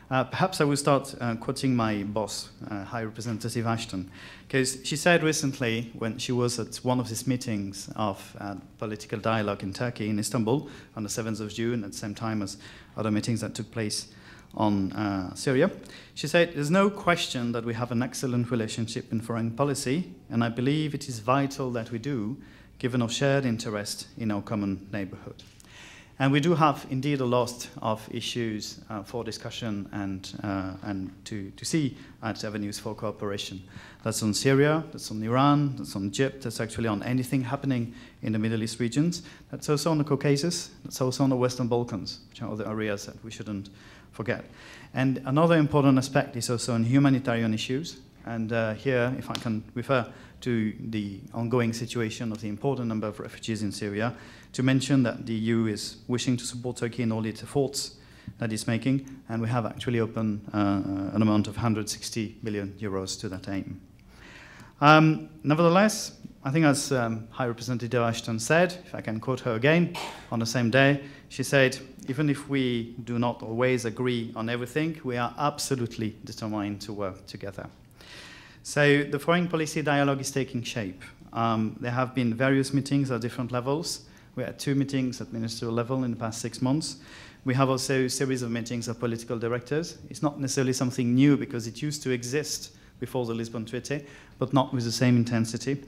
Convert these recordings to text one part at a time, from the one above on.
Perhaps I will start quoting my boss, High Representative Ashton, because she said recently when she was at one of these meetings of political dialogue in Turkey, in Istanbul, on the 7th of June, at the same time as other meetings that took place on Syria, she said, "There's no question that we have an excellent relationship in foreign policy, and I believe it is vital that we do, given our shared interest in our common neighborhood." And we do have indeed a lot of issues for discussion and to see as avenues for cooperation. That's on Syria, that's on Iran, that's on Egypt, that's actually on anything happening in the Middle East regions. That's also on the Caucasus, that's also on the Western Balkans, which are other areas that we shouldn't forget. And another important aspect is also on humanitarian issues. And here, if I can refer to the ongoing situation of the important number of refugees in Syria, to mention that the EU is wishing to support Turkey in all its efforts that it's making, and we have actually opened an amount of 160 billion euros to that aim. Nevertheless, I think as High Representative Ashton said, if I can quote her again, on the same day, she said, even if we do not always agree on everything, we are absolutely determined to work together. So the foreign policy dialogue is taking shape. There have been various meetings at different levels. We had 2 meetings at ministerial level in the past 6 months. We have also a series of meetings of political directors. It's not necessarily something new because it used to exist before the Lisbon Treaty, but not with the same intensity.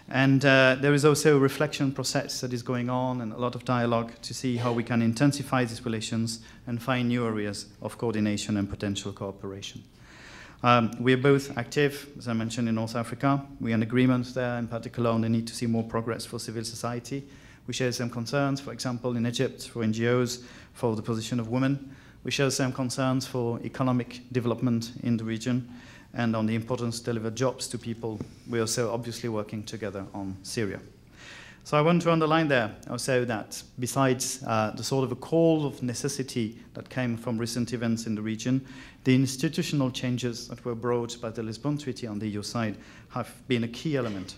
And there is also a reflection process that is going on and a lot of dialogue to see how we can intensify these relations and find new areas of coordination and potential cooperation. We are both active, as I mentioned, in North Africa. We are in agreement there, in particular, on the need to see more progress for civil society. We share some concerns, for example, in Egypt, for NGOs, for the position of women. We share some concerns for economic development in the region and on the importance to deliver jobs to people. We are also obviously working together on Syria. So I want to underline there also that besides the sort of a call of necessity that came from recent events in the region, the institutional changes that were brought by the Lisbon Treaty on the EU side have been a key element.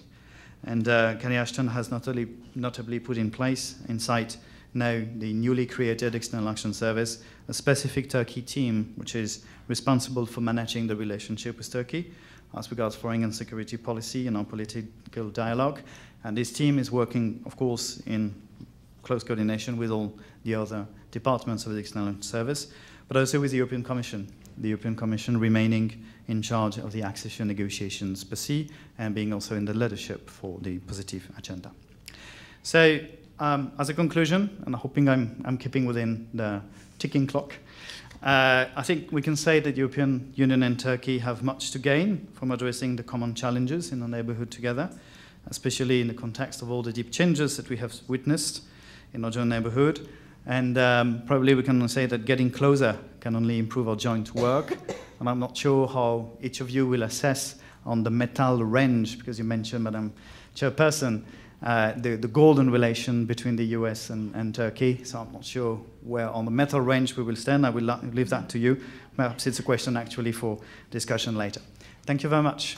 And Cathy Ashton has notably put in place, inside now the newly created External Action Service, a specific Turkey team which is responsible for managing the relationship with Turkey as regards foreign and security policy and our political dialogue. And this team is working, of course, in close coordination with all the other departments of the External Action Service, but also with the European Commission. The European Commission remaining in charge of the accession negotiations per se and being also in the leadership for the positive agenda. So, as a conclusion, and hoping I'm keeping within the ticking clock, I think we can say that the European Union and Turkey have much to gain from addressing the common challenges in the neighborhood together, especially in the context of all the deep changes that we have witnessed in our joint neighborhood. And probably we can say that getting closer can only improve our joint work. And I'm not sure how each of you will assess on the metal range, because you mentioned, Madam Chairperson, the golden relation between the US and Turkey. So I'm not sure where on the metal range we will stand. I will leave that to you. Perhaps it's a question actually for discussion later. Thank you very much.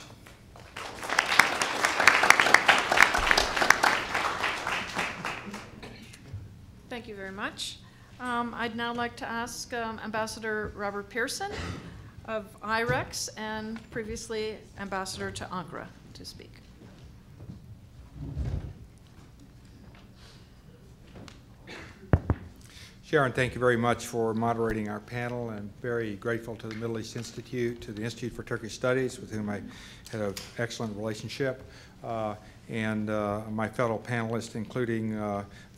Thank you very much. I'd now like to ask Ambassador Robert Pearson of IREX and previously Ambassador to Ankara to speak. Sharon, thank you very much for moderating our panel. I'm very grateful to the Middle East Institute, to the Institute for Turkish Studies, with whom I had an excellent relationship, and my fellow panelists, including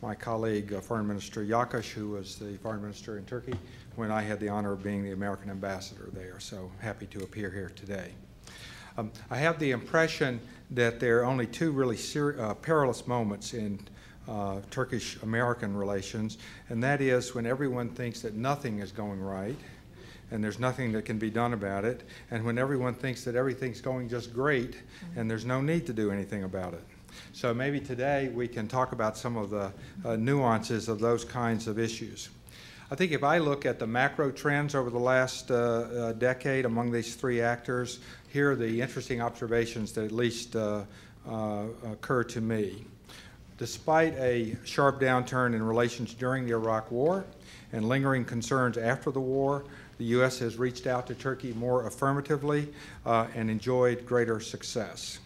my colleague, Foreign Minister Yakış, who was the Foreign Minister in Turkey when I had the honor of being the American ambassador there. So happy to appear here today. I have the impression that there are only 2 really perilous moments in Turkish-American relations, and that is when everyone thinks that nothing is going right and there's nothing that can be done about it, and when everyone thinks that everything's going just great and there's no need to do anything about it. So maybe today we can talk about some of the nuances of those kinds of issues. I think if I look at the macro trends over the last decade among these 3 actors, here are the interesting observations that at least occur to me. Despite a sharp downturn in relations during the Iraq War and lingering concerns after the war, the U.S. has reached out to Turkey more affirmatively and enjoyed greater success.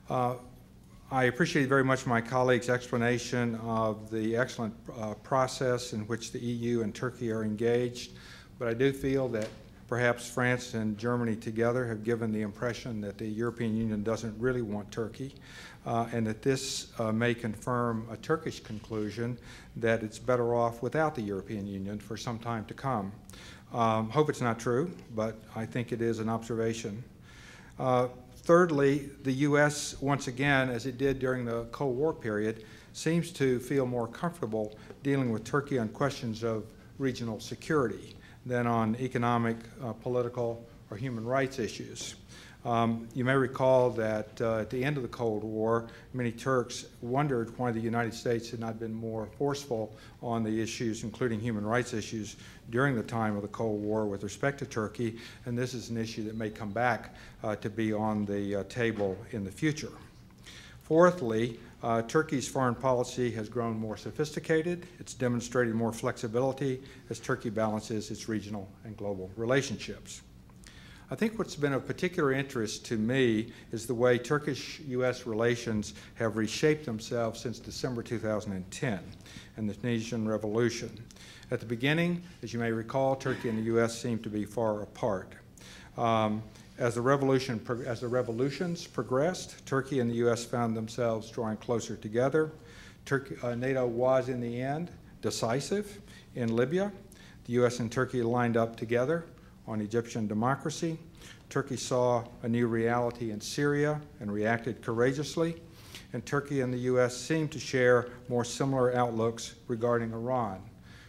I appreciate very much my colleague's explanation of the excellent process in which the EU and Turkey are engaged, but I do feel that perhaps France and Germany together have given the impression that the European Union doesn't really want Turkey, and that this may confirm a Turkish conclusion that it's better off without the European Union for some time to come. Hope it's not true, but I think it is an observation. Thirdly, the U.S., once again, as it did during the Cold War period, seems to feel more comfortable dealing with Turkey on questions of regional security than on economic, political, or human rights issues. You may recall that at the end of the Cold War, many Turks wondered why the United States had not been more forceful on the issues, including human rights issues, during the time of the Cold War with respect to Turkey, and this is an issue that may come back to be on the table in the future. Fourthly, Turkey's foreign policy has grown more sophisticated. It's demonstrated more flexibility as Turkey balances its regional and global relationships. I think what's been of particular interest to me is the way Turkish-U.S. relations have reshaped themselves since December 2010 and the Tunisian Revolution. At the beginning, as you may recall, Turkey and the U.S. seemed to be far apart. As the revolutions progressed, Turkey and the U.S. found themselves drawing closer together. NATO was, in the end, decisive in Libya. The U.S. and Turkey lined up together on Egyptian democracy. Turkey saw a new reality in Syria and reacted courageously. And Turkey and the U.S. seem to share more similar outlooks regarding Iran.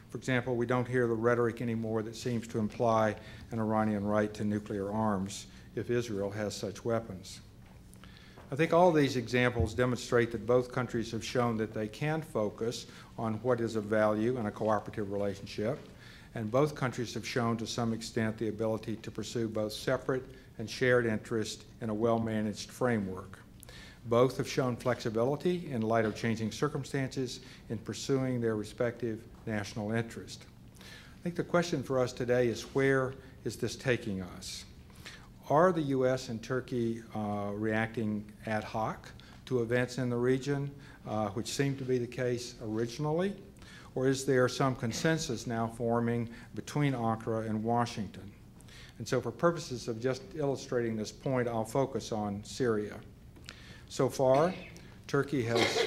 For example, we don't hear the rhetoric anymore that seems to imply an Iranian right to nuclear arms if Israel has such weapons. I think all these examples demonstrate that both countries have shown that they can focus on what is of value in a cooperative relationship, and both countries have shown to some extent the ability to pursue both separate and shared interests in a well-managed framework. Both have shown flexibility in light of changing circumstances in pursuing their respective national interest. I think the question for us today is, where is this taking us? Are the U.S. and Turkey reacting ad hoc to events in the region, which seemed to be the case originally? Or is there some consensus now forming between Ankara and Washington? And so for purposes of just illustrating this point, I'll focus on Syria. So far, Turkey has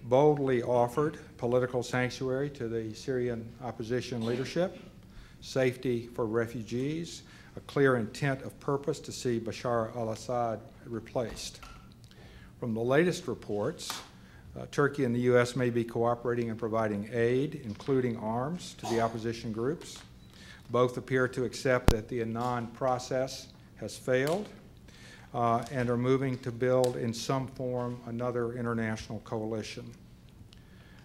boldly offered political sanctuary to the Syrian opposition leadership, safety for refugees, a clear intent of purpose to see Bashar al-Assad replaced. From the latest reports, Turkey and the U.S. may be cooperating in providing aid, including arms, to the opposition groups. Both appear to accept that the Annan process has failed and are moving to build in some form another international coalition.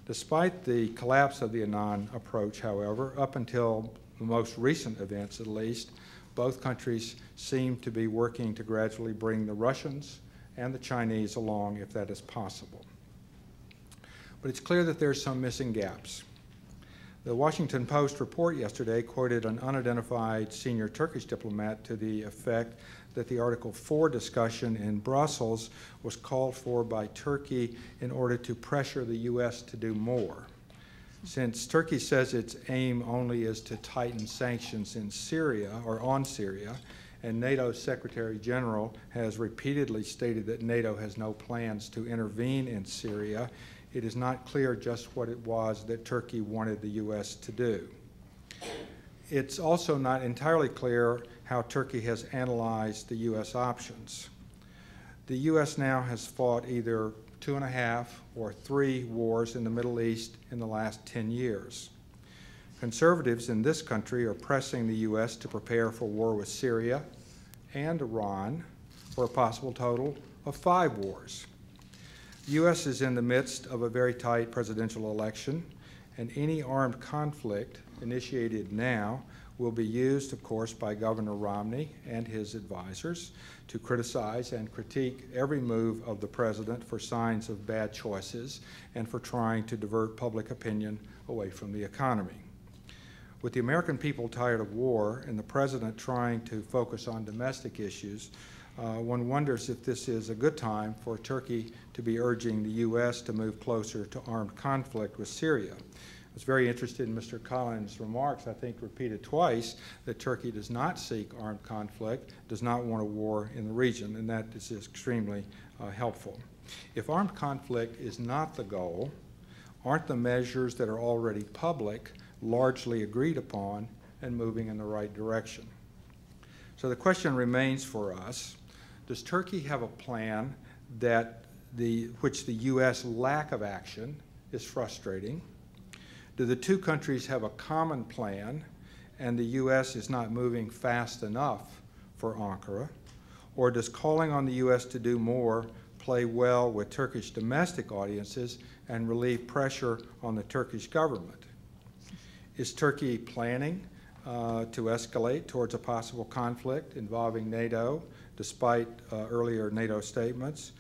Despite the collapse of the Annan approach, however, up until the most recent events at least, both countries seem to be working to gradually bring the Russians and the Chinese along if that is possible. But it's clear that there's some missing gaps. The Washington Post report yesterday quoted an unidentified senior Turkish diplomat to the effect that the Article 4 discussion in Brussels was called for by Turkey in order to pressure the U.S. to do more. Since Turkey says its aim only is to tighten sanctions in Syria, or on Syria, and NATO's Secretary General has repeatedly stated that NATO has no plans to intervene in Syria, it is not clear just what it was that Turkey wanted the U.S. to do. It's also not entirely clear how Turkey has analyzed the U.S. options. The U.S. now has fought either 2.5 or 3 wars in the Middle East in the last 10 years. Conservatives in this country are pressing the U.S. to prepare for war with Syria and Iran for a possible total of 5 wars. The U.S. is in the midst of a very tight presidential election, and any armed conflict initiated now will be used, of course, by Governor Romney and his advisors to criticize and critique every move of the president for signs of bad choices and for trying to divert public opinion away from the economy. With the American people tired of war and the president trying to focus on domestic issues, one wonders if this is a good time for Turkey to be urging the U.S. to move closer to armed conflict with Syria. I was very interested in Mr. Collins' remarks, I think repeated twice, that Turkey does not seek armed conflict, does not want a war in the region, and that is extremely helpful. If armed conflict is not the goal, aren't the measures that are already public largely agreed upon and moving in the right direction? So the question remains for us, does Turkey have a plan that which the U.S. lack of action is frustrating? Do the two countries have a common plan and the U.S. is not moving fast enough for Ankara? Or does calling on the U.S. to do more play well with Turkish domestic audiences and relieve pressure on the Turkish government? Is Turkey planning to escalate towards a possible conflict involving NATO, despite earlier NATO statements?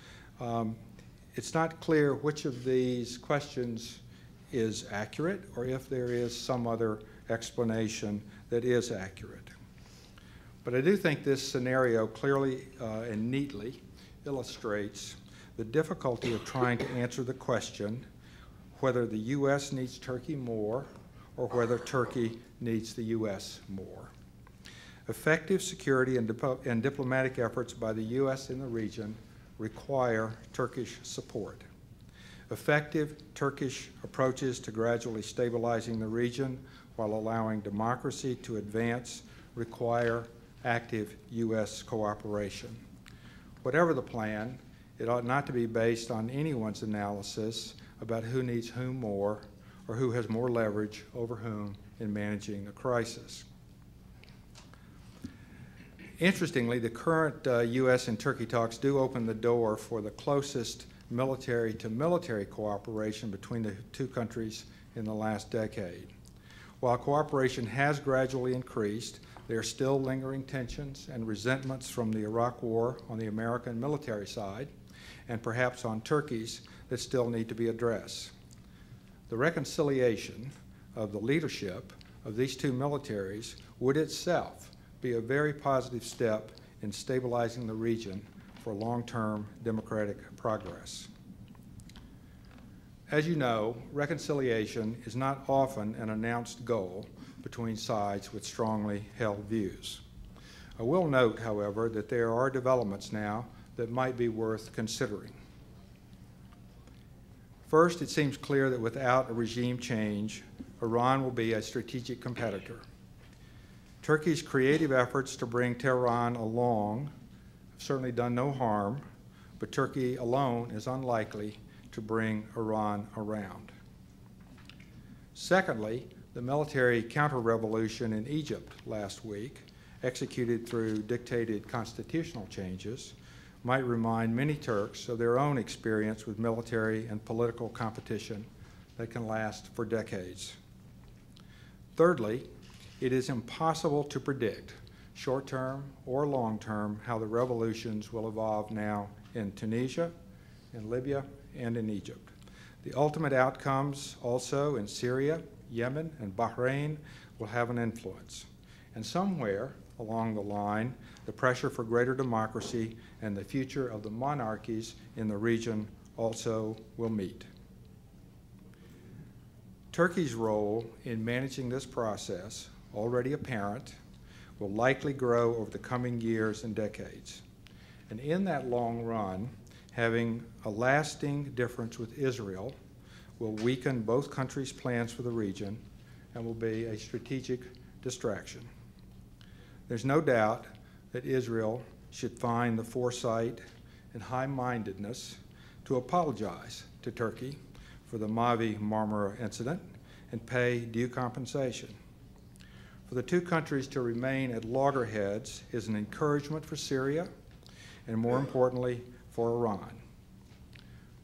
It's not clear which of these questions is accurate or if there is some other explanation that is accurate. But I do think this scenario clearly and neatly illustrates the difficulty of trying to answer the question whether the U.S. needs Turkey more or whether Turkey needs the U.S. more. Effective security and diplomatic efforts by the U.S. in the region require Turkish support. Effective Turkish approaches to gradually stabilizing the region while allowing democracy to advance require active U.S. cooperation. Whatever the plan, it ought not to be based on anyone's analysis about who needs whom more or who has more leverage over whom in managing a crisis. Interestingly, the current U.S. and Turkey talks do open the door for the closest military-to-military cooperation between the two countries in the last decade. While cooperation has gradually increased, there are still lingering tensions and resentments from the Iraq War on the American military side, and perhaps on Turkey's, that still need to be addressed. The reconciliation of the leadership of these two militaries would itself be a very positive step in stabilizing the region for long-term democratic progress. As you know, reconciliation is not often an announced goal between sides with strongly held views. I will note, however, that there are developments now that might be worth considering. First, it seems clear that without a regime change, Iran will be a strategic competitor. Turkey's creative efforts to bring Tehran along have certainly done no harm, but Turkey alone is unlikely to bring Iran around. Secondly, the military counter-revolution in Egypt last week, executed through dictated constitutional changes, might remind many Turks of their own experience with military and political competition that can last for decades. Thirdly, it is impossible to predict, short-term or long-term, how the revolutions will evolve now in Tunisia, in Libya, and in Egypt. The ultimate outcomes also in Syria, Yemen, and Bahrain will have an influence. And somewhere along the line, the pressure for greater democracy and the future of the monarchies in the region also will meet. Turkey's role in managing this process, already apparent, will likely grow over the coming years and decades. And in that long run, having a lasting difference with Israel will weaken both countries' plans for the region and will be a strategic distraction. There's no doubt that Israel should find the foresight and high-mindedness to apologize to Turkey for the Mavi Marmara incident and pay due compensation. For the two countries to remain at loggerheads is an encouragement for Syria and, more importantly, for Iran.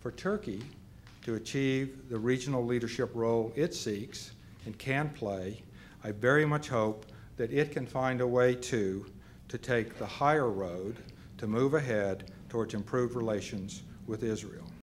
For Turkey to achieve the regional leadership role it seeks and can play, I very much hope that it can find a way to take the higher road to move ahead towards improved relations with Israel.